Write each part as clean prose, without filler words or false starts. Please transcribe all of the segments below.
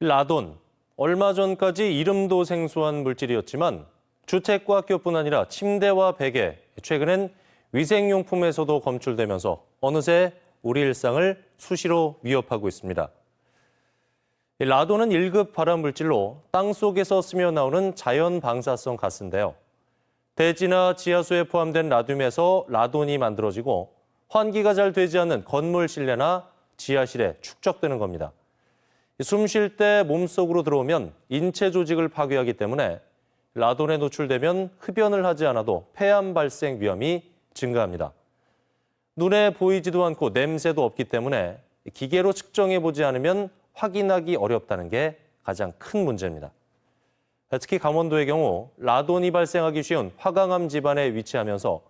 라돈, 얼마 전까지 이름도 생소한 물질이었지만 주택과 학교뿐 아니라 침대와 베개, 최근엔 위생용품에서도 검출되면서 어느새 우리 일상을 수시로 위협하고 있습니다. 라돈은 1급 발암물질로 땅속에서 스며나오는 자연 방사성 가스인데요. 대지나 지하수에 포함된 라듐에서 라돈이 만들어지고 환기가 잘 되지 않는 건물 실내나 지하실에 축적되는 겁니다. 숨 쉴 때 몸속으로 들어오면 인체 조직을 파괴하기 때문에 라돈에 노출되면 흡연을 하지 않아도 폐암 발생 위험이 증가합니다. 눈에 보이지도 않고 냄새도 없기 때문에 기계로 측정해보지 않으면 확인하기 어렵다는 게 가장 큰 문제입니다. 특히 강원도의 경우 라돈이 발생하기 쉬운 화강암 지반에 위치하면서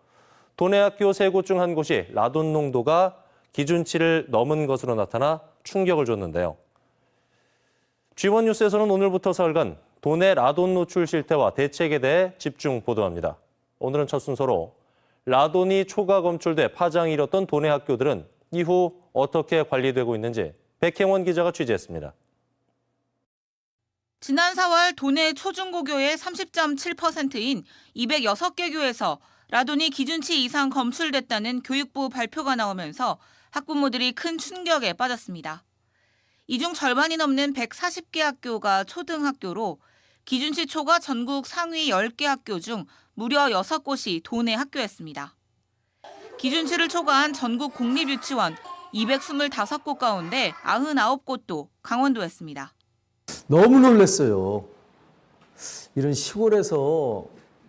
도내 학교 3곳 중 한 곳이 라돈 농도가 기준치를 넘은 것으로 나타나 충격을 줬는데요. G1 뉴스에서는 오늘부터 사흘간 도내 라돈 노출 실태와 대책에 대해 집중 보도합니다. 오늘은 첫 순서로 라돈이 초과 검출돼 파장이 일었던 도내 학교들은 이후 어떻게 관리되고 있는지 백혜원 기자가 취재했습니다. 지난 4월 도내 초중고교의 30.7%인 206개 교에서 라돈이 기준치 이상 검출됐다는 교육부 발표가 나오면서 학부모들이 큰 충격에 빠졌습니다. 이 중 절반이 넘는 140개 학교가 초등학교로 기준치 초과 전국 상위 10개 학교 중 무려 6곳이 도내 학교였습니다. 기준치를 초과한 전국 공립유치원 225곳 가운데 99곳도 강원도였습니다. 너무 놀랐어요. 이런 시골에서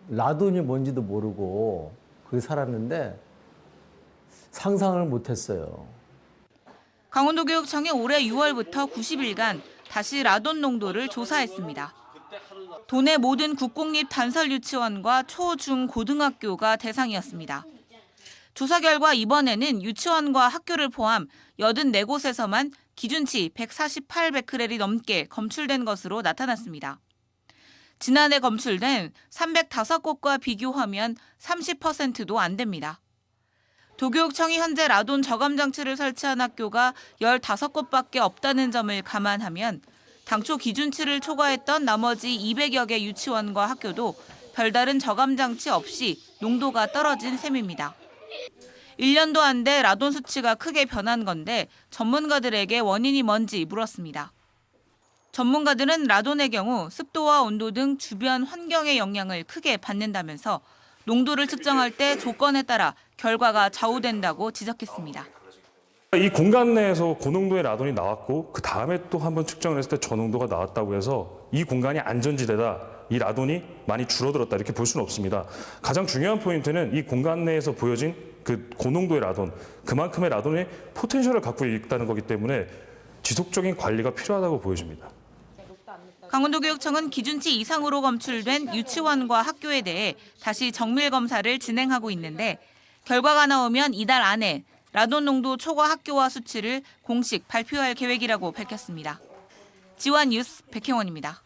라돈이 뭔지도 모르고 거기 살았는데 상상을 못했어요. 강원도교육청이 올해 6월부터 90일간 다시 라돈 농도를 조사했습니다. 도내 모든 국공립 단설 유치원과 초, 중, 고등학교가 대상이었습니다. 조사 결과 이번에는 유치원과 학교를 포함 84곳에서만 기준치 148베크렐이 넘게 검출된 것으로 나타났습니다. 지난해 검출된 305곳과 비교하면 30%도 안 됩니다. 도교육청이 현재 라돈 저감 장치를 설치한 학교가 15곳밖에 없다는 점을 감안하면 당초 기준치를 초과했던 나머지 200여 개 유치원과 학교도 별다른 저감 장치 없이 농도가 떨어진 셈입니다. 1년도 안 돼 라돈 수치가 크게 변한 건데 전문가들에게 원인이 뭔지 물었습니다. 전문가들은 라돈의 경우 습도와 온도 등 주변 환경의 영향을 크게 받는다면서 농도를 측정할 때 조건에 따라 결과가 좌우된다고 지적했습니다. 이 공간 내에서 고농도의 라돈이 나왔고 그 다음에 또 한번 측정을 했을 때 저농도가 나왔다고 해서 이 공간이 안전지대다, 이 라돈이 많이 줄어들었다 이렇게 볼 수는 없습니다. 가장 중요한 포인트는 이 공간 내에서 보여진 그 고농도의 라돈, 그만큼의 라돈의 포텐셜을 갖고 있다는 거기 때문에 지속적인 관리가 필요하다고 보여집니다. 강원도교육청은 기준치 이상으로 검출된 유치원과 학교에 대해 다시 정밀 검사를 진행하고 있는데 결과가 나오면 이달 안에 라돈 농도 초과 학교와 수치를 공식 발표할 계획이라고 밝혔습니다. G1 뉴스 백혜원입니다.